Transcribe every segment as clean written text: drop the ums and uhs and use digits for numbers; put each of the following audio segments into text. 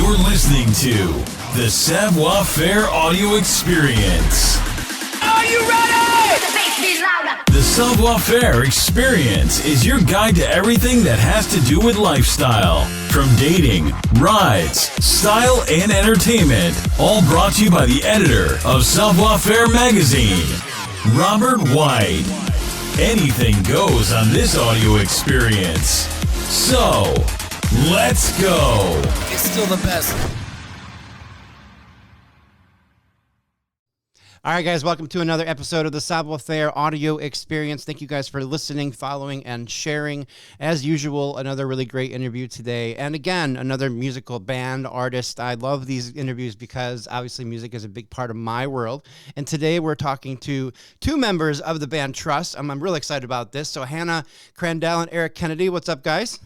You're listening to the Savoir Faire Audio Experience. Are you ready? The Savoir Faire Experience is your guide to everything that has to do with lifestyle. From dating, rides, style, and entertainment. All brought to you by the editor of Savoir Faire magazine, Robert White. Anything goes on this audio experience. So, let's go. It's still the best. All right, guys, welcome to another episode of the Savoir Faire Audio Experience. Thank you guys for listening, following, and sharing. As usual, another really great interview today. And again, another musical band artist. I love these interviews because obviously music is a big part of my world. And today we're talking to two members of the band TRUSS. I'm really excited about this. So Hannah Crandall and Eric Kennedy, what's up, guys?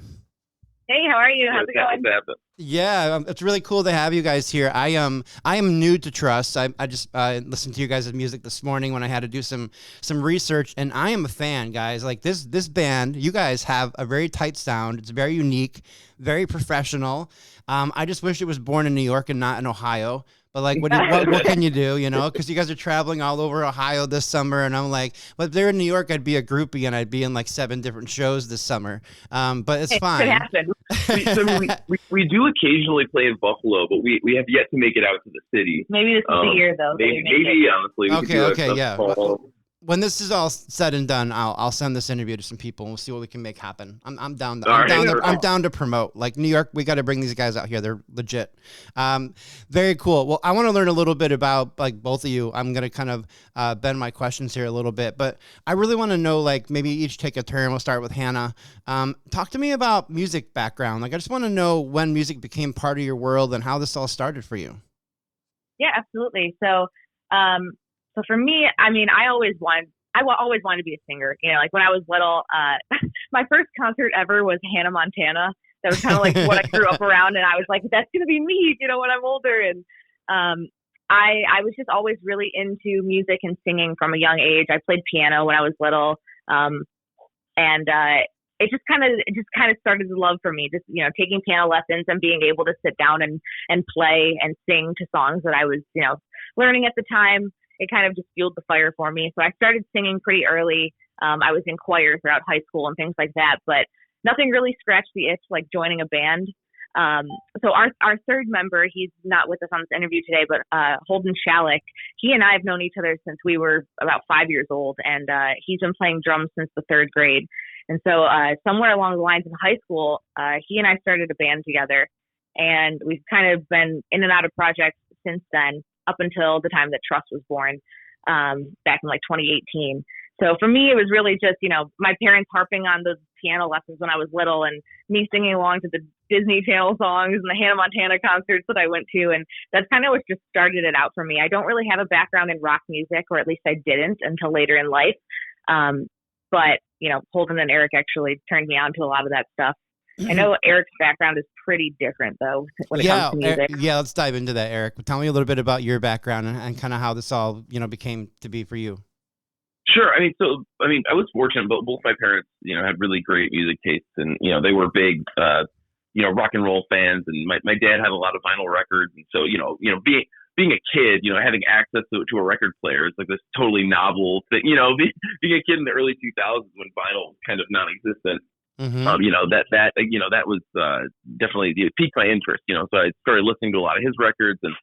Hey, how are you? How's it going? Yeah, it's really cool to have you guys here. I am new to TRUSS. I just listened to you guys' music this morning when I had to do some research, and I am a fan, guys. Like this band, you guys have a very tight sound. It's very unique, very professional. I just wish it was born in New York and not in Ohio. But like, what can you do, you know? Because you guys are traveling all over Ohio this summer, and I'm like, well, if they're in New York, I'd be a groupie, and I'd be in like 7 different shows this summer. But it's fine. It could happen. we do occasionally play in Buffalo, but we have yet to make it out to the city. Maybe this is the year, though. Maybe honestly. We could do yeah. fall. When this is all said and done, I'll send this interview to some people and we'll see what we can make happen. I'm down. I'm down to promote. Like New York, we got to bring these guys out here. They're legit. Very cool. Well, I want to learn a little bit about like both of you. I'm gonna kind of bend my questions here a little bit, but I really want to know like maybe each take a turn. We'll start with Hannah. Talk to me about music background. Like I just want to know when music became part of your world and how this all started for you. Yeah, absolutely. So for me, I mean, I always wanted to be a singer. You know, like when I was little, my first concert ever was Hannah Montana. That was kind of like what I grew up around. And I was like, that's going to be me, you know, when I'm older. And I was just always really into music and singing from a young age. I played piano when I was little. It just kind of started the love for me, just, you know, taking piano lessons and being able to sit down and play and sing to songs that I was, you know, learning at the time. It kind of just fueled the fire for me. So I started singing pretty early. I was in choir throughout high school and things like that, but nothing really scratched the itch like joining a band. So our third member, he's not with us on this interview today, but Holden Shalick, he and I have known each other since we were about 5 years old, and he's been playing drums since the 3rd grade. And so somewhere along the lines in high school, he and I started a band together, and we've kind of been in and out of projects since then, up until the time that TRUSS was born, back in like 2018. So for me, it was really just, you know, my parents harping on those piano lessons when I was little and me singing along to the Disney Channel songs and the Hannah Montana concerts that I went to. And that's kind of what just started it out for me. I don't really have a background in rock music, or at least I didn't until later in life. But, you know, Holden and Eric actually turned me on to a lot of that stuff. I know Eric's background is pretty different, though, when it comes to music. Yeah, let's dive into that, Eric. Tell me a little bit about your background and kind of how this all, you know, became to be for you. Sure. I was fortunate, but both my parents, you know, had really great music tastes, and you know, they were big, you know, rock and roll fans. And my dad had a lot of vinyl records, and so you know, being a kid, you know, having access to a record player is like this totally novel thing. You know, being a kid in the early 2000s when vinyl was kind of non-existent. Mm-hmm. You know, that was definitely, it piqued my interest, you know, so I started listening to a lot of his records. And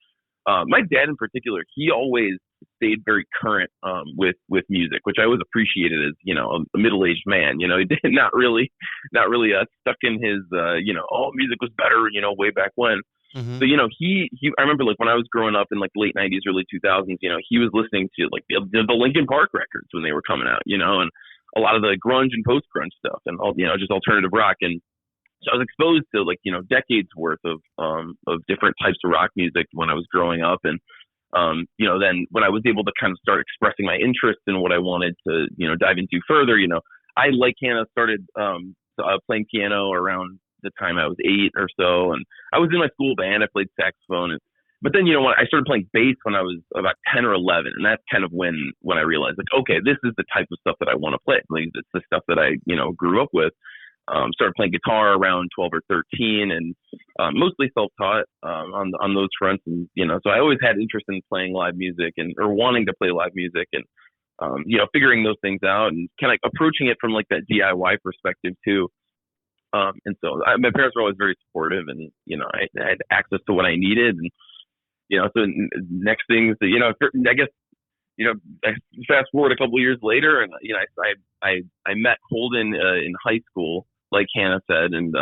my dad in particular, he always stayed very current with music, which I always appreciated as, you know, a middle-aged man. You know, he did not really stuck in his, you know, oh, music was better, you know, way back when. Mm-hmm. So, you know, I remember like when I was growing up in like late 90s, early 2000s, you know, he was listening to like the Linkin Park records when they were coming out, you know, and a lot of the grunge and post-grunge stuff and all, you know, just alternative rock. And so I was exposed to like, you know, decades worth of different types of rock music when I was growing up. And, you know, then when I was able to kind of start expressing my interest in what I wanted to, you know, dive into further, you know, I, like Hannah, started playing piano around the time I was 8 or so. And I was in my school band. I played saxophone. But then, you know, when I started playing bass when I was about 10 or 11, and that's kind of when I realized, like, okay, this is the type of stuff that I want to play. Like, it's the stuff that I, you know, grew up with. started playing guitar around 12 or 13, and mostly self-taught on those fronts. And so I always had interest in playing live music or wanting to play live music, and figuring those things out and kind of approaching it from like that DIY perspective too. And so my parents were always very supportive, and I had access to what I needed, and so next things, I guess. Fast forward a couple of years later, and I met Holden in high school, like Hannah said, and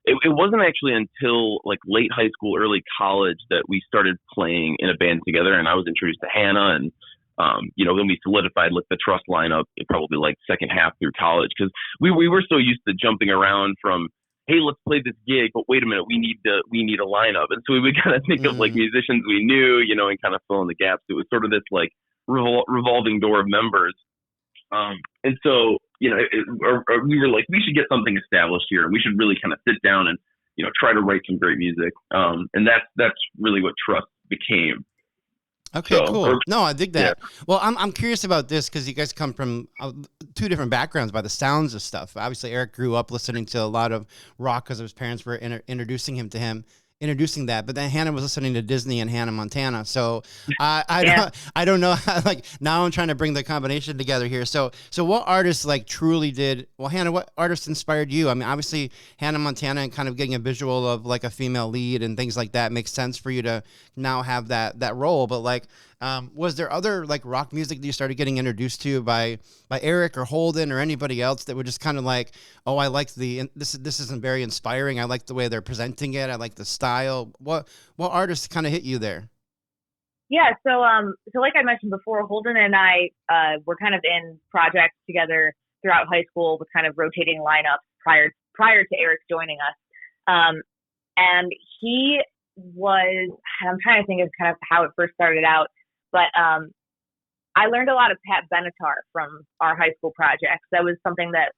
it wasn't actually until like late high school, early college that we started playing in a band together, and I was introduced to Hannah, and then we solidified like the TRUSS lineup probably like second half through college, because we were so used to jumping around from, hey, let's play this gig, but wait a minute, we need a lineup, and so we would kind of think of like musicians we knew, and kind of fill in the gaps. It was sort of this like revolving door of members, and so we were like, we should get something established here, and we should really kind of sit down and try to write some great music, and that's really what TRUSS became. Okay, cool. No, I dig that. Yeah. Well, I'm curious about this because you guys come from two different backgrounds by the sounds of stuff. Obviously, Eric grew up listening to a lot of rock because his parents were introducing that, but then Hannah was listening to Disney and Hannah Montana. So I don't know how, like, now I'm trying to bring the combination together here. So what artists like truly did, well, Hannah, what artists inspired you? I mean, obviously Hannah Montana and kind of getting a visual of like a female lead and things like that makes sense for you to now have that role. But like, was there other like rock music that you started getting introduced to by Eric or Holden or anybody else that were just kind of like, oh, I like this isn't very inspiring. I like the way they're presenting it. I like the style. What artists kind of hit you there? Yeah. So like I mentioned before, Holden and I were kind of in projects together throughout high school with kind of rotating lineups prior to Eric joining us. And he was, I'm trying to think of kind of how it first started out. But I learned a lot of Pat Benatar from our high school projects. That was something that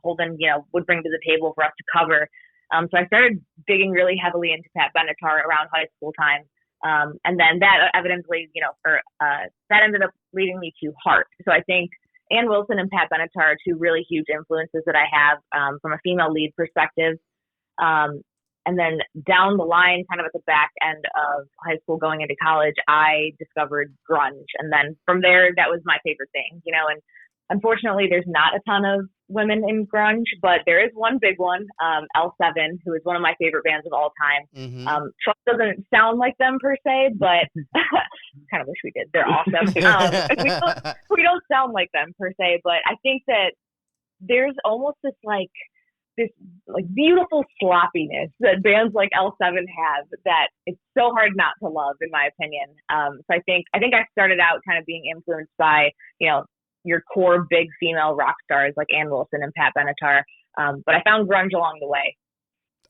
Holden, would bring to the table for us to cover. So I started digging really heavily into Pat Benatar around high school time. And then that evidently, that ended up leading me to Heart. So I think Ann Wilson and Pat Benatar are two really huge influences that I have from a female lead perspective. And then down the line, kind of at the back end of high school going into college, I discovered grunge. And then from there, that was my favorite thing, and unfortunately, there's not a ton of women in grunge, but there is one big one, L7, who is one of my favorite bands of all time. Mm-hmm. TRUSS doesn't sound like them per se, but kind of wish we did. They're awesome. We don't sound like them per se, but I think that there's almost this beautiful sloppiness that bands like L7 have that it's so hard not to love, in my opinion. So I think I started out kind of being influenced by, your core big female rock stars like Ann Wilson and Pat Benatar. But I found grunge along the way.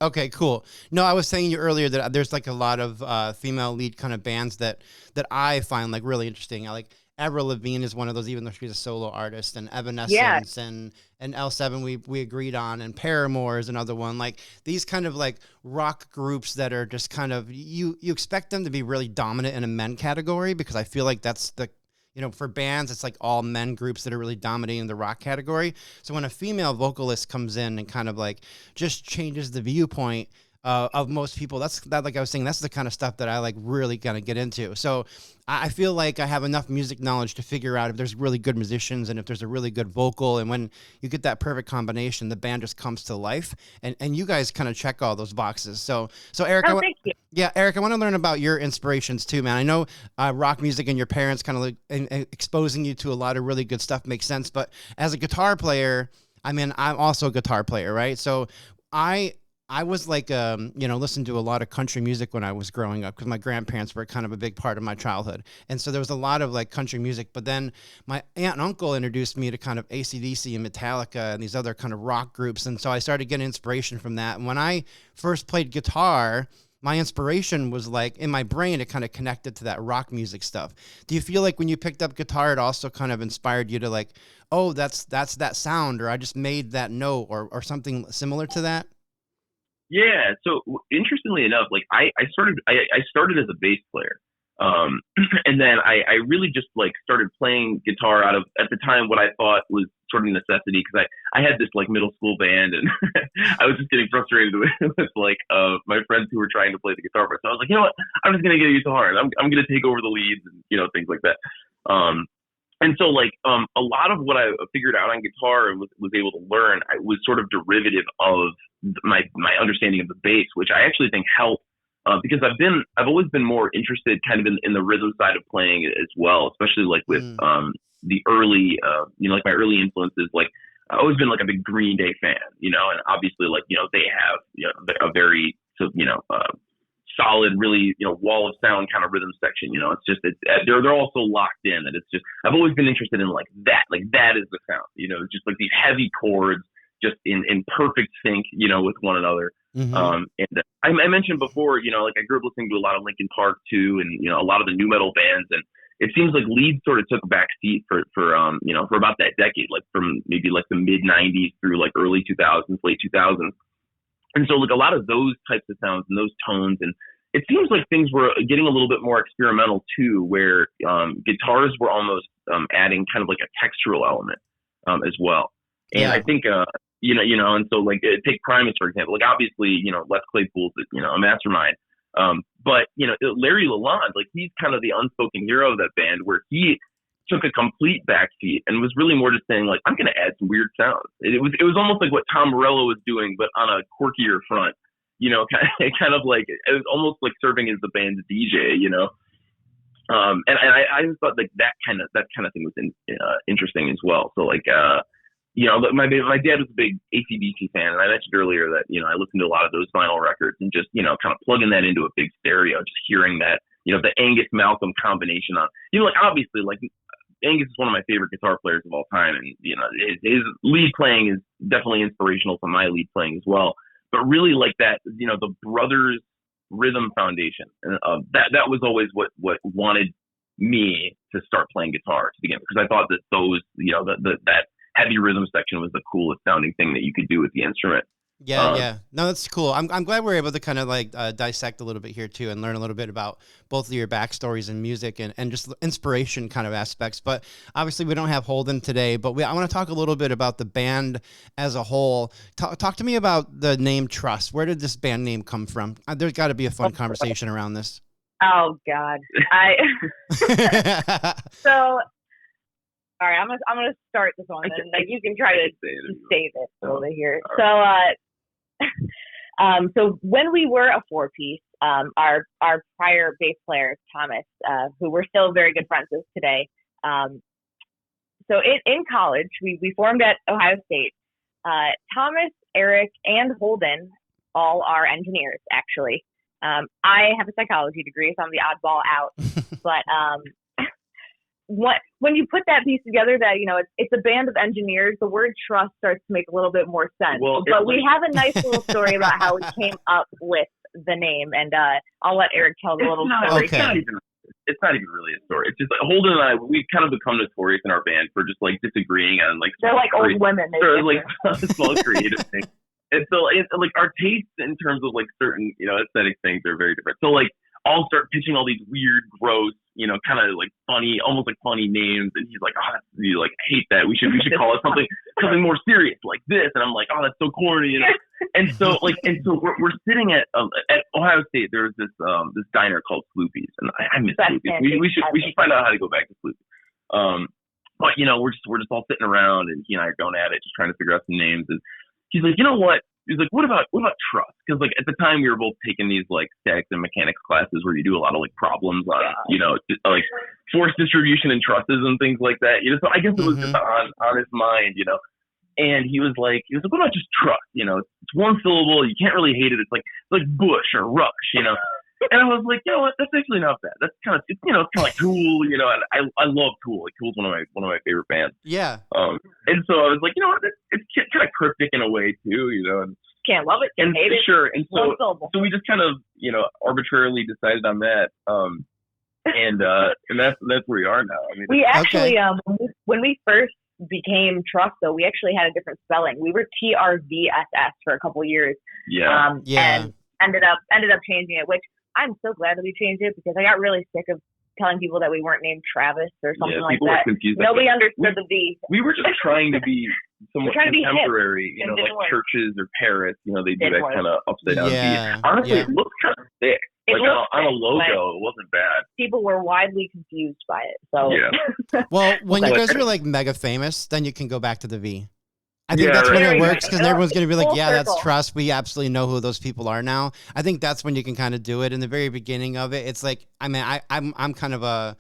Okay, cool. No, I was saying you earlier that there's like a lot of female lead kind of bands that I find like really interesting. I like Avril Lavigne is one of those, even though she's a solo artist, and Evanescence and L7 we agreed on, and Paramore is another one. Like these kind of like rock groups that are just kind of, you expect them to be really dominant in a men category, because I feel like that's the, for bands, it's like all men groups that are really dominating the rock category. So when a female vocalist comes in and kind of like just changes the viewpoint of most people, like I was saying, that's the kind of stuff that I like really gonna get into. So I feel like I have enough music knowledge to figure out if there's really good musicians and if there's a really good vocal, and when you get that perfect combination, the band just comes to life. And you guys kind of check all those boxes. So Eric, thank you. Yeah, Eric, I want to learn about your inspirations too, man. I know rock music and your parents kind of like exposing you to a lot of really good stuff makes sense. But as a guitar player, I mean, I'm also a guitar player, right? So I was like, listened to a lot of country music when I was growing up, because my grandparents were kind of a big part of my childhood. And so there was a lot of like country music, but then my aunt and uncle introduced me to kind of AC/DC and Metallica and these other kind of rock groups. And so I started getting inspiration from that. And when I first played guitar, my inspiration was like in my brain, it kind of connected to that rock music stuff. Do you feel like when you picked up guitar, it also kind of inspired you to like, oh, that's that sound, or I just made that note, or something similar to that? Yeah. So interestingly enough, like I started as a bass player. And then I really just like started playing guitar out of, at the time, what I thought was sort of necessity, because I had this like middle school band, and I was just getting frustrated with like my friends who were trying to play the guitar. So I was like, you know what, I'm just gonna get a guitar, and I'm gonna take over the leads, and things like that. And so like a lot of what I figured out on guitar and was able to learn, I was sort of derivative of my understanding of the bass, which I actually think helped. Because I've always been more interested kind of in the rhythm side of playing as well, especially like with the early, like my early influences. Like I've always been like a big Green Day fan, and obviously like, they have, a very, solid, really, wall of sound kind of rhythm section. It's just, they're all so locked in that it's just, I've always been interested in like that is the sound, just like these heavy chords, just in perfect sync, with one another. And I mentioned before, like I grew up listening to a lot of Linkin Park too, and a lot of the new metal bands, and it seems like lead sort of took a back seat for about that decade, like from maybe like the mid '90s through like early 2000s, late 2000s. And so like a lot of those types of sounds and those tones, and it seems like things were getting a little bit more experimental too, where guitars were almost adding kind of like a textural element as well. And I think and so like take Primus for example. Like obviously, Les Claypool's a mastermind, but Larry Lalonde, like he's kind of the unspoken hero of that band, where he took a complete backseat and was really more just saying like, I'm going to add some weird sounds. It was almost like what Tom Morello was doing, but on a quirkier front. Kind of like it was almost like serving as the band's DJ. And I just thought like that kind of thing was interesting as well. So like my dad was a big AC/DC fan, and I mentioned earlier that I listened to a lot of those vinyl records, and just kind of plugging that into a big stereo, just hearing that the Angus Malcolm combination on like obviously like Angus is one of my favorite guitar players of all time, and his lead playing is definitely inspirational to my lead playing as well. But really like that, the brothers rhythm foundation, that was always what wanted me to start playing guitar to begin with, because I thought that those that heavy rhythm section was the coolest sounding thing that you could do with the instrument. Yeah. No, that's cool. I'm glad we're able to kind of like dissect a little bit here too, and learn a little bit about both of your backstories in music and just inspiration kind of aspects. But obviously we don't have Holden today, but I want to talk a little bit about the band as a whole. Talk to me about the name TRUSS. Where did this band name come from? There's got to be a fun conversation around this. Oh God. So, all right, I'm gonna start this one, and like you can try to save it over here. So when we were a four-piece, our prior bass player Thomas, who we're still very good friends with today. So in college, we formed at Ohio State. Thomas, Eric, and Holden all are engineers. Actually, I have a psychology degree, so I'm the oddball out. But when you put that piece together, that it's a band of engineers, the word trust starts to make a little bit more sense. Well, but we have a nice little story about how we came up with the name, and I'll let Eric tell the little story. Okay. It's not even really a story. It's just like Holden and I, we've kind of become notorious in our band for just like disagreeing on like they're like old women. They're like small creative things. And so like our tastes in terms of like certain aesthetic things are very different. So like I'll start pitching all these weird, gross, kind of like funny, almost like funny names, and he's like, "Oh, you like hate that. We should call it something more serious like this." And I'm like, "Oh, that's so corny," And so we're sitting at Ohio State. There was this diner called Sloopy's, and I miss Sloopy's. We should find out how to go back to Sloopy's. But we're just all sitting around, and he and I are going at it, just trying to figure out some names. And he's like, "You know what?" He's like, what about TRUSS? Because like at the time we were both taking these like statics and mechanics classes where you do a lot of like problems on like force distribution and trusses and things like that. So I guess it was just on his mind, And he was like, what about just TRUSS? It's one syllable. You can't really hate it. It's like Bush or Rush, And I was like, you know what? That's actually not bad. That's kind of it's kind of like Tool, And I love Tool. Like Tool's one of my favorite bands. Yeah. And so I was like, you know what? It's kind of cryptic in a way too, And can't love it, can't hate it. Sure. And so we just kind of arbitrarily decided on that. And that's where we are now. I mean, we actually when we first became TRUSS, though, we actually had a different spelling. We were TRVSS for a couple years. Yeah. And ended up changing it, which I'm so glad that we changed it because I got really sick of telling people that we weren't named Travis or something like that. Confused. Nobody understood the V. We were just trying to be somewhat contemporary, you know, like work. churches or parrots, you know, they do that kind of upside down V. Honestly, it looks kind of thick. Like on a logo, it wasn't bad. People were widely confused by it. So well, when you guys are like mega famous, then you can go back to the V. I think that's when it works because everyone's going to be like, yeah, that's TRUSS. We absolutely know who those people are now. I think that's when you can kind of do it. In the very beginning of it, it's like, I mean, I'm kind of a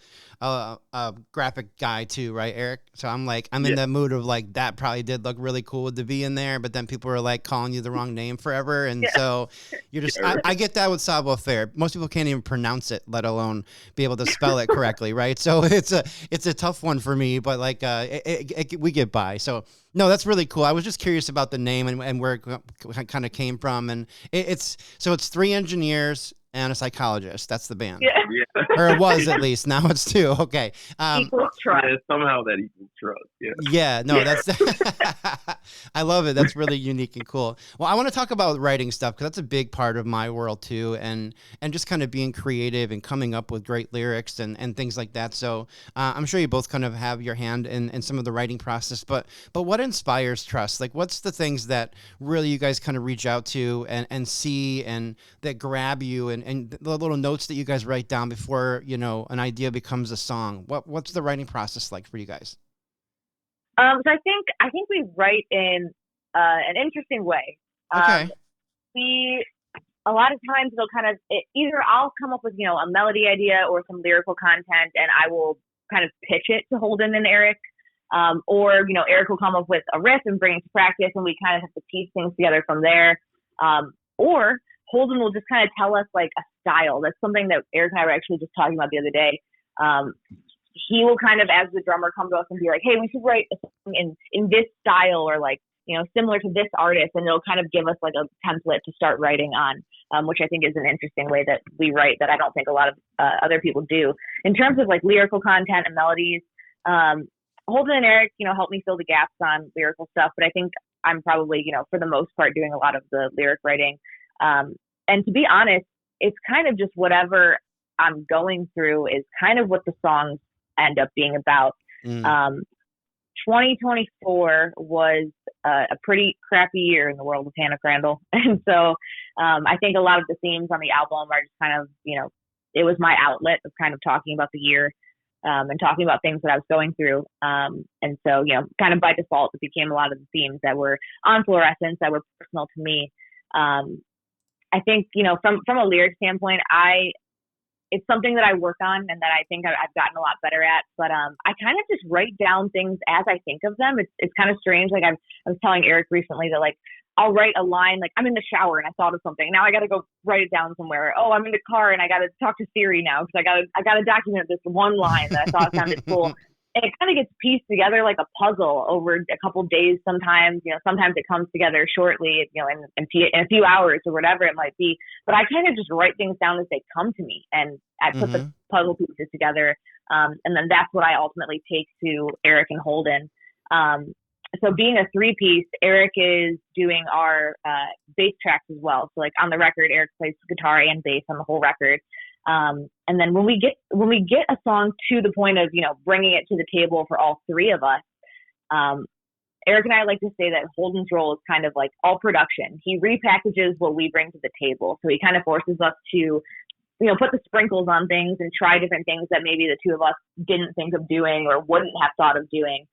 graphic guy too, right, Eric? So I'm in the mood of like, that probably did look really cool with the V in there, but then people were like calling you the wrong name forever. And so you're just, I get that with Savoir Faire. Most people can't even pronounce it, let alone be able to spell it correctly, right? So it's a tough one for me, but like we get by. So no, that's really cool. I was just curious about the name and where it kind of came from. And it's 3 engineers and a psychologist. That's the band. Yeah. Or it was at least. Now it's 2. Okay. Equals TRUSS. Yeah, somehow that equals TRUSS. Yeah. Yeah. No, that's. I love it. That's really unique and cool. Well, I want to talk about writing stuff because that's a big part of my world too, and just kind of being creative and coming up with great lyrics and things like that. So I'm sure you both kind of have your hand in some of the writing process. But what inspires TRUSS? Like, what's the things that really you guys kind of reach out to and see and that grab you and the little notes that you guys write down before, you know, an idea becomes a song? What's the writing process like for you guys? So I think we write in an interesting way. Okay. A lot of times they'll either I'll come up with, you know, a melody idea or some lyrical content and I will kind of pitch it to Holden and Eric. Or, you know, Eric will come up with a riff and bring it to practice and we kind of have to piece things together from there. Or Holden will just kind of tell us like a style. That's something that Eric and I were actually just talking about the other day. He will kind of, as the drummer, come to us and be like, hey, we should write a song in this style or like, you know, similar to this artist. And they'll kind of give us like a template to start writing on, which I think is an interesting way that we write that I don't think a lot of other people do. In terms of like lyrical content and melodies, Holden and Eric, you know, help me fill the gaps on lyrical stuff. But I think I'm probably, you know, for the most part doing a lot of the lyric writing. And to be honest, it's kind of just whatever I'm going through is kind of what the songs end up being about. 2024 was a pretty crappy year in the world of Hannah Crandall. And so I think a lot of the themes on the album are just kind of, you know, it was my outlet of kind of talking about the year and talking about things that I was going through. And so, you know, kind of by default, it became a lot of the themes that were on Fluorescence that were personal to me. I think, you know, from a lyric standpoint, it's something that I work on and that I think I've gotten a lot better at, but I kind of just write down things as I think of them. It's kind of strange. Like I was telling Eric recently that like, I'll write a line, like I'm in the shower and I thought of something. Now I got to go write it down somewhere. Oh, I'm in the car and I got to talk to Siri now because I got to document this one line that I thought sounded cool. And it kind of gets pieced together like a puzzle over a couple days. Sometimes, you know, sometimes it comes together shortly, you know, in a few hours or whatever it might be. But I kind of just write things down as they come to me, and I put the puzzle pieces together, and then that's what I ultimately take to Eric and Holden. So being a 3-piece, Eric is doing our bass tracks as well. So like on the record, Eric plays guitar and bass on the whole record. And then when we get a song to the point of, you know, bringing it to the table for all 3 of us, Eric and I like to say that Holden's role is kind of like all production. He repackages what we bring to the table. So he kind of forces us to, you know, put the sprinkles on things and try different things that maybe the 2 of us didn't think of doing or wouldn't have thought of doing.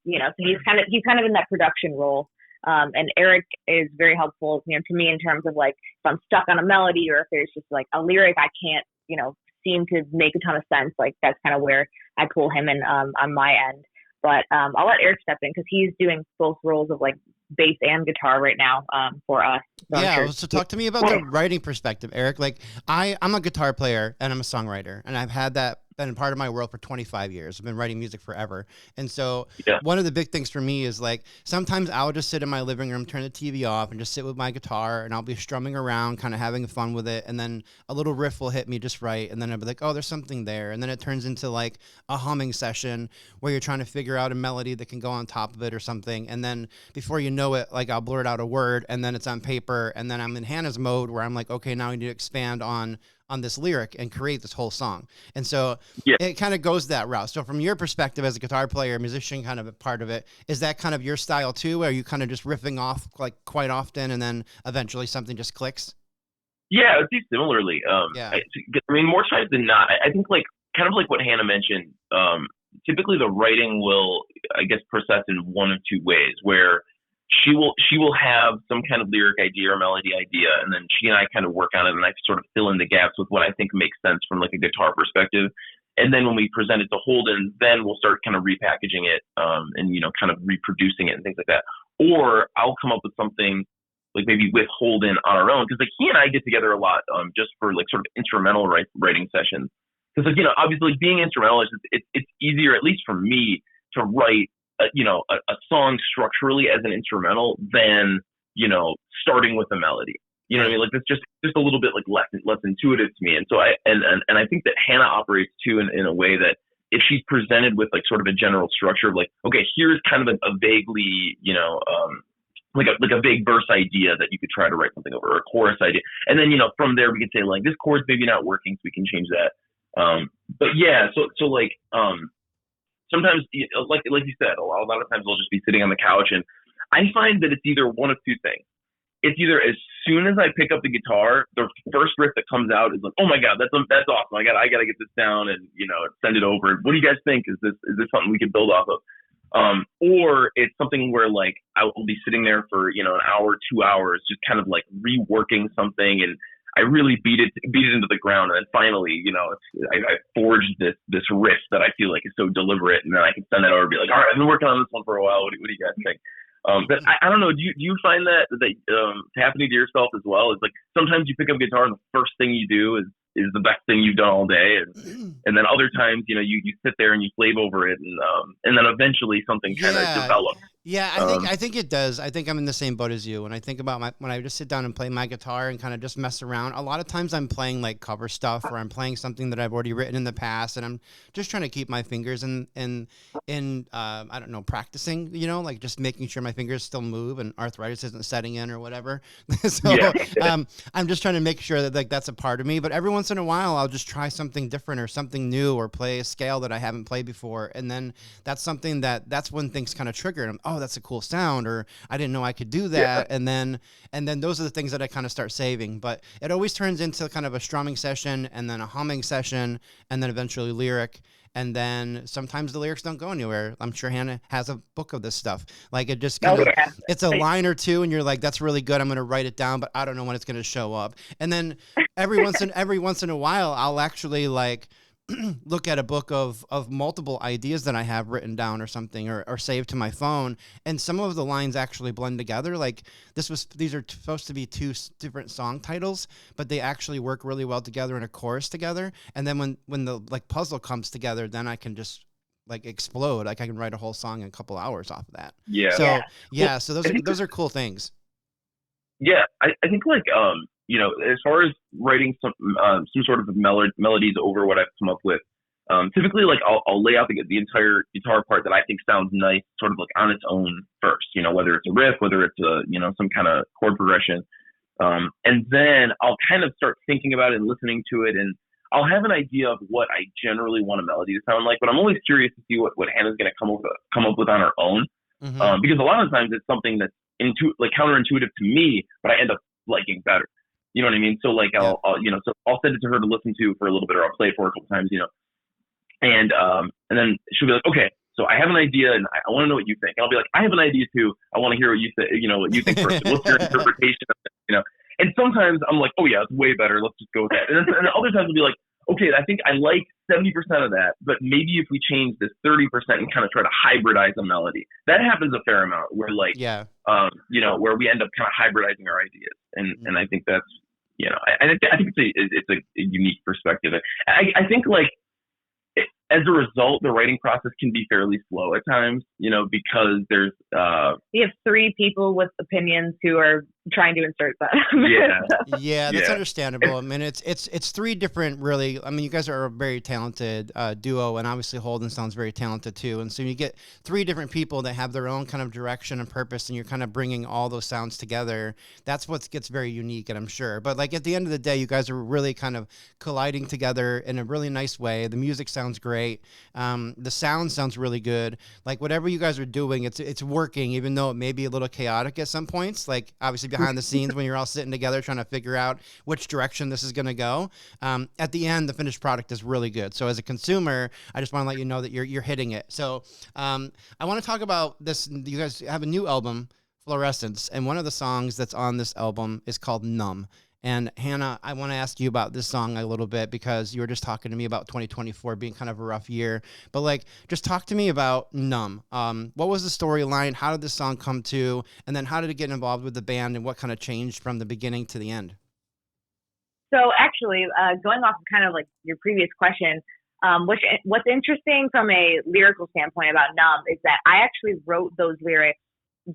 You know, so he's kind of in that production role. And Eric is very helpful, you know, to me in terms of like, if I'm stuck on a melody or if there's just like a lyric I can't, you know, seem to make a ton of sense, like that's kind of where I pull him in on my end. But I'll let Eric step in because he's doing both roles of like bass and guitar right now for us. So yeah, so talk to me about the writing perspective, Eric. Like I'm a guitar player and I'm a songwriter, and I've had that been part of my world for 25 years. I've been writing music forever. And so Yeah. one of the big things for me is like, sometimes I'll just sit in my living room, turn the TV off and just sit with my guitar and I'll be strumming around, kind of having fun with it. And then a little riff will hit me just right. And then I'll be like, oh, there's something there. And then it turns into like a humming session where you're trying to figure out a melody that can go on top of it or something. And then before you know it, like I'll blurt out a word and then it's on paper. And then I'm in Hannah's mode where I'm like, okay, now I need to expand on this lyric and create this whole song. And so it kind of goes that route. So from your perspective as a guitar player, musician, kind of a part of it, is that kind of your style too? Are you kind of just riffing off like quite often and then eventually something just clicks? Yeah, I would say similarly. I mean, more times than not, I think like kind of like what Hannah mentioned, typically the writing will, I guess, process in one of two ways, where she will have some kind of lyric idea or melody idea, and then she and I kind of work on it, and I sort of fill in the gaps with what I think makes sense from like a guitar perspective. And then when we present it to Holden, then we'll start kind of repackaging it, and kind of reproducing it and things like that. Or I'll come up with something like maybe with Holden on our own, because like he and I get together a lot, just for like sort of instrumental writing sessions. Because like obviously being instrumentalist, it's easier, at least for me, to write a song structurally as an instrumental than starting with a melody. You know what I mean? Like it's just a little bit like less intuitive to me. And so I think that Hannah operates too in a way that if she's presented with like sort of a general structure of like, okay, here's kind of a vaguely like a vague verse idea that you could try to write something over, or a chorus idea, and then from there we could say like this chord's maybe not working, so we can change that. But yeah, so like sometimes, like you said, a lot of times I'll just be sitting on the couch, and I find that it's either one of two things. It's either as soon as I pick up the guitar, the first riff that comes out is like, oh my god, that's awesome. I gotta get this down and send it over. What do you guys think? Is this something we can build off of? Or it's something where like I will be sitting there for an hour, 2 hours, just kind of like reworking something, and I really beat it into the ground, and then finally, I forged this riff that I feel like is so deliberate, and then I can send that over and be like, all right, I've been working on this one for a while. What do you guys think? But I don't know. Do you find that happening to yourself as well? Is like sometimes you pick up guitar and the first thing you do is the best thing you've done all day, and then other times you sit there and you slave over it, and then eventually something kind of develops. Yeah, I think it does. I think I'm in the same boat as you. When I think about when I just sit down and play my guitar and kind of just mess around, a lot of times I'm playing like cover stuff, or I'm playing something that I've already written in the past, and I'm just trying to keep my fingers in I don't know, practicing, like just making sure my fingers still move and arthritis isn't setting in or whatever. So I'm just trying to make sure that like that's a part of me. But every once in a while, I'll just try something different or something new, or play a scale that I haven't played before, and then that's when things kind of trigger. And oh, that's a cool sound, or I didn't know I could do that. And then those are the things that I kind of start saving. But it always turns into kind of a strumming session, and then a humming session, and then eventually lyric. And then sometimes the lyrics don't go anywhere. I'm sure Hannah has a book of this stuff. Like it just kind of, it's a line or two, and you're like, that's really good. I'm going to write it down, but I don't know when it's going to show up. And then every once in a while, I'll actually like look at a book of multiple ideas that I have written down or something, or saved to my phone, and some of the lines actually blend together. Like these are supposed to be two different song titles, but they actually work really well together in a chorus together. And then when the like puzzle comes together, then I can just like explode. Like I can write a whole song in a couple hours off of that. So those are cool things. Yeah, I think like as far as writing some sort of melodies over what I've come up with, typically like I'll lay out the entire guitar part that I think sounds nice, sort of like on its own first. Whether it's a riff, whether it's a some kind of chord progression, and then I'll kind of start thinking about it and listening to it, and I'll have an idea of what I generally want a melody to sound like. But I'm always curious to see what Hannah's going to come up with on her own, because a lot of times it's something that's counterintuitive to me, but I end up liking better. You know what I mean? So like I'll send it to her to listen to for a little bit, or I'll play it for her a couple times, and then she'll be like, okay, so I have an idea and I want to know what you think. And I'll be like, I have an idea too. I want to hear what you say, what you think first. What's your interpretation of it, And sometimes I'm like, oh yeah, it's way better. Let's just go with that. And other times I'll be like, okay, I think I like 70% of that, but maybe if we change this 30% and kind of try to hybridize a melody, that happens a fair amount. Where like, where we end up kind of hybridizing our ideas, and I think that's, I think it's a unique perspective. I think like, as a result, the writing process can be fairly slow at times, because there's you have three people with opinions who are trying to insert that. Yeah, that's understandable. I mean, it's three different, really. I mean, you guys are a very talented duo, and obviously Holden sounds very talented too. And so you get three different people that have their own kind of direction and purpose, and you're kind of bringing all those sounds together. That's what gets very unique, and I'm sure. But like at the end of the day, you guys are really kind of colliding together in a really nice way. The music sounds great. The sound sounds really good. Like whatever you guys are doing, it's working, even though it may be a little chaotic at some points. Like obviously behind the scenes when you're all sitting together trying to figure out which direction this is going to go. At the end, the finished product is really good. So as a consumer, I just want to let you know that you're hitting it. So I want to talk about this. You guys have a new album, Fluorescence, and one of the songs that's on this album is called Numb. And Hannah, I want to ask you about this song a little bit because you were just talking to me about 2024 being kind of a rough year. But like, just talk to me about Numb. What was the storyline? How did this song come to? And then how did it get involved with the band? And what kind of changed from the beginning to the end? So actually, going off of kind of like your previous question, what's interesting from a lyrical standpoint about Numb is that I actually wrote those lyrics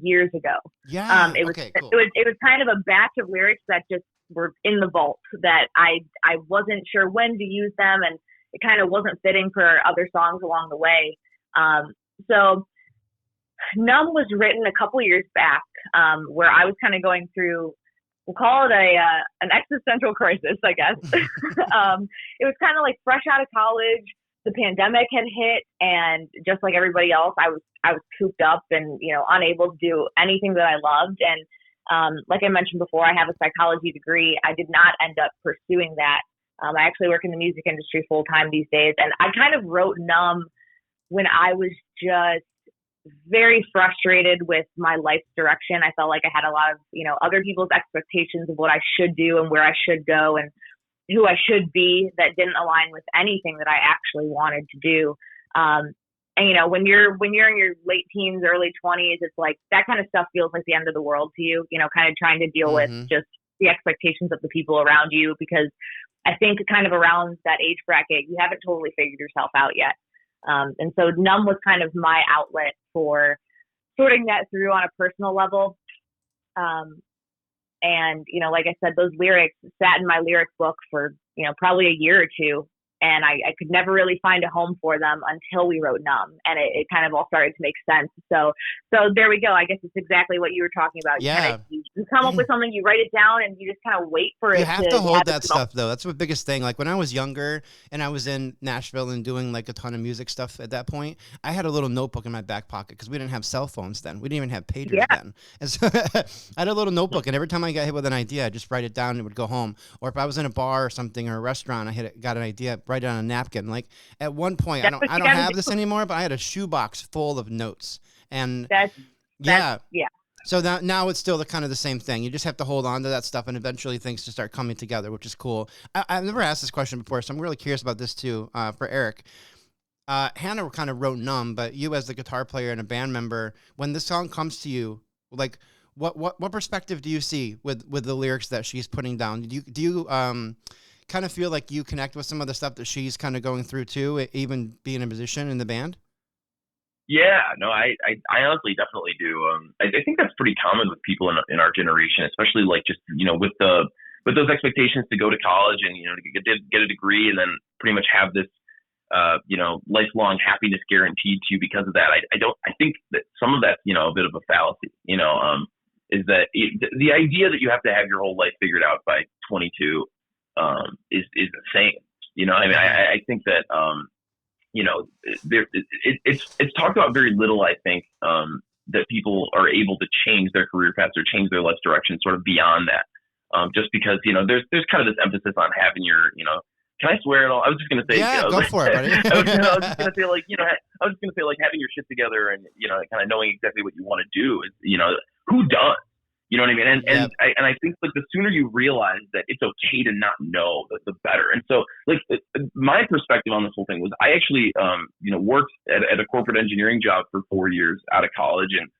years ago. Yeah. It was cool. it was kind of a batch of lyrics that just were in the vault that I wasn't sure when to use them, and it kind of wasn't fitting for other songs along the way. So Numb was written a couple years back, where I was kind of going through, we'll call it an existential crisis, I guess. It was kind of like fresh out of college. The pandemic had hit, and just like everybody else, I was cooped up and, unable to do anything that I loved. And like I mentioned before, I have a psychology degree. I did not end up pursuing that. I actually work in the music industry full time these days. And I kind of wrote Numb when I was just very frustrated with my life's direction. I felt like I had a lot of, other people's expectations of what I should do and where I should go and who I should be that didn't align with anything that I actually wanted to do. And when you're in your late teens, early 20s, it's like that kind of stuff feels like the end of the world to you, kind of trying to deal with just the expectations of the people around you, because I think kind of around that age bracket, you haven't totally figured yourself out yet. And so Numb was kind of my outlet for sorting that through on a personal level. And, like I said, those lyrics sat in my lyric book for, probably a year or two. And I could never really find a home for them until we wrote Numb. And it kind of all started to make sense. So there we go. I guess it's exactly what you were talking about. Yeah. You come up with something, you write it down, and you just kind of wait for it. You have to hold that stuff, though. That's the biggest thing. Like when I was younger and I was in Nashville and doing like a ton of music stuff at that point, I had a little notebook in my back pocket because we didn't have cell phones then. We didn't even have pagers then. And so I had a little notebook, and every time I got hit with an idea, I just write it down and it would go home. Or if I was in a bar or something or a restaurant, got an idea, write it on a napkin. Like at one point, I don't have this anymore, but I had a shoebox full of notes. And yeah. So now it's still the same thing. You just have to hold on to that stuff, and eventually things just start coming together, which is cool. I've never asked this question before, so I'm really curious about this too. For Eric, Hannah kind of wrote Numb, but you as the guitar player and a band member, when this song comes to you, like what perspective do you see with the lyrics that she's putting down? Do you kind of feel like you connect with some of the stuff that she's kind of going through too, even being a musician in the band? Yeah, no, I honestly definitely do. I think that's pretty common with people in our generation, especially like just, with those expectations to go to college and, to get a degree and then pretty much have this, lifelong happiness guaranteed to you because of that. I think that some of that's, a bit of a fallacy, is that the idea that you have to have your whole life figured out by 22 is insane. I think that, it's talked about very little, I think, that people are able to change their career paths or change their life's direction sort of beyond that. Just because, there's kind of this emphasis on having your, can I swear at all? I was just going to say, go for it, buddy. I was just going to say like having your shit together and, kind of knowing exactly what you want to do is, who does? You know what I mean? And I think like the sooner you realize that it's okay to not know, the better. And so like my perspective on this whole thing was I actually, worked at a corporate engineering job for 4 years out of college. And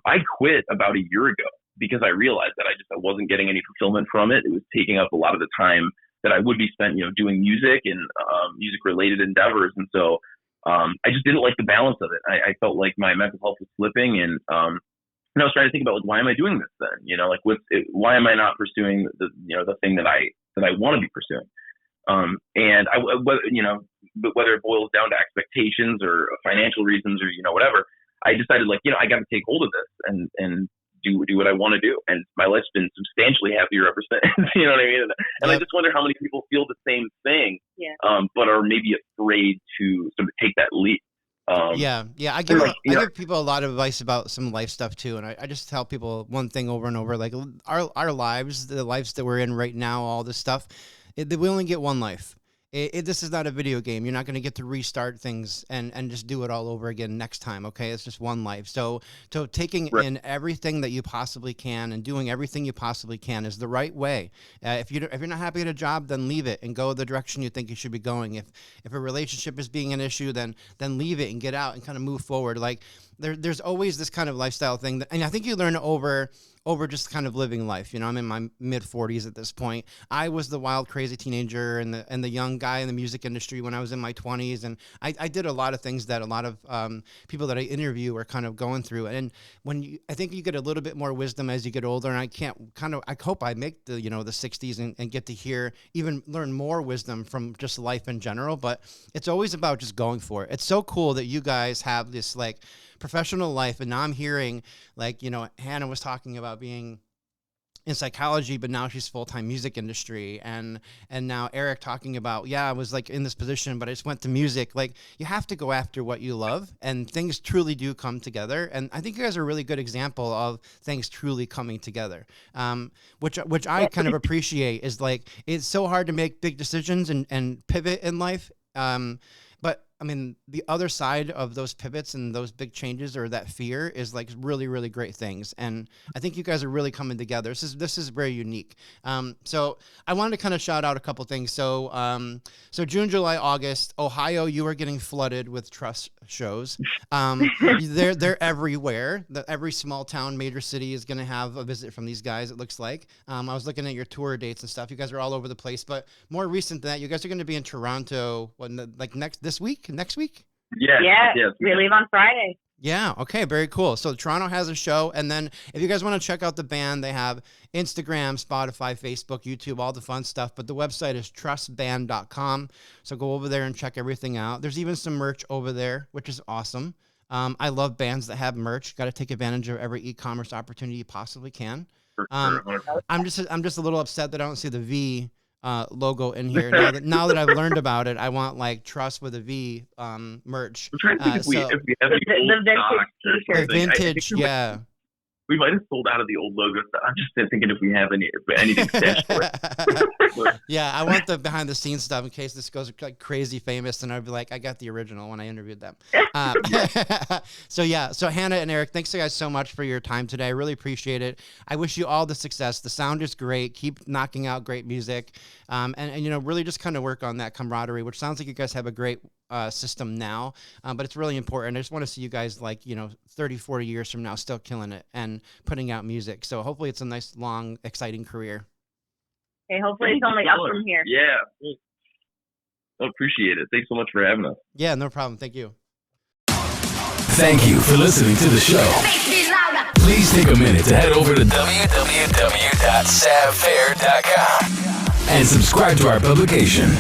I quit about a year ago because I realized that I wasn't getting any fulfillment from it. It was taking up a lot of the time that I would be spent, doing music and music related endeavors. And so I just didn't like the balance of it. I felt like my mental health was slipping, and I was trying to think about, like, why am I doing this then? Like, why am I not pursuing the thing that I want to be pursuing? And but whether it boils down to expectations or financial reasons or whatever, I decided, like, I got to take hold of this and do what I want to do. And my life's been substantially happier ever since. You know what I mean? And I just wonder how many people feel the same thing, but are maybe afraid to sort of take that leap. I give people a lot of advice about some life stuff too, and I just tell people one thing over and over, like our lives, the lives that we're in right now, all this stuff, we only get one life. This is not a video game. You're not going to get to restart things and just do it all over again next time. Okay, it's just one life. So taking in everything that you possibly can and doing everything you possibly can is the right way. If you're not happy at a job, then leave it and go the direction you think you should be going. If a relationship is being an issue, then leave it and get out and kind of move forward. Like there's always this kind of lifestyle thing, and I think you learn over just kind of living life. I'm in my mid 40s at this point. I was the wild, crazy teenager and the young guy in the music industry when I was in my 20s. And I did a lot of things that a lot of people that I interview are kind of going through. And I think you get a little bit more wisdom as you get older. And I hope I make the 60s and get to learn more wisdom from just life in general. But it's always about just going for it. It's so cool that you guys have this like professional life, and now I'm hearing, like, Hannah was talking about being in psychology, but now she's full-time music industry, and now Eric talking about, I was like in this position, but I just went to music. Like, you have to go after what you love, and things truly do come together. And I think you guys are a really good example of things truly coming together, which I kind of appreciate. Is like, it's so hard to make big decisions and pivot in life. But I mean, the other side of those pivots and those big changes, or that fear, is like really, really great things. And I think you guys are really coming together. This is very unique. So I wanted to kind of shout out a couple things. So June, July, August, Ohio, you are getting flooded with TRUSS shows. They're everywhere. Every small town, major city is going to have a visit from these guys, it looks like. I was looking at your tour dates and stuff. You guys are all over the place. But more recent than that, you guys are going to be in Toronto, next week? Yeah. We leave on Friday. Yeah. Okay. Very cool. So Toronto has a show. And then if you guys want to check out the band, they have Instagram, Spotify, Facebook, YouTube, all the fun stuff. But the website is trussband.com. So go over there and check everything out. There's even some merch over there, which is awesome. I love bands that have merch. Got to take advantage of every e-commerce opportunity you possibly can. I'm just a little upset that I don't see the V logo in here. Now that I've learned about it, I want like TRUSS with a V merch. I'm trying to think if we have the vintage, yeah. We might have sold out of the old logo stuff. I'm just thinking if we have anything stashed for it. Yeah, I want the behind the scenes stuff in case this goes like crazy famous, and I'd be like, I got the original when I interviewed them. So Hannah and Eric, thanks you guys so much for your time today. I really appreciate it. I wish you all the success. The sound is great. Keep knocking out great music, and really just kind of work on that camaraderie, which sounds like you guys have a great system now, but it's really important. I just want to see you guys 30, 40 years from now still killing it and putting out music. So hopefully it's a nice, long, exciting career. Hey, hopefully it's only up from here. Yeah. I appreciate it. Thanks so much for having us. Yeah, no problem. Thank you. Thank you for listening to the show. Please take a minute to head over to www.savfair.com and subscribe to our publication.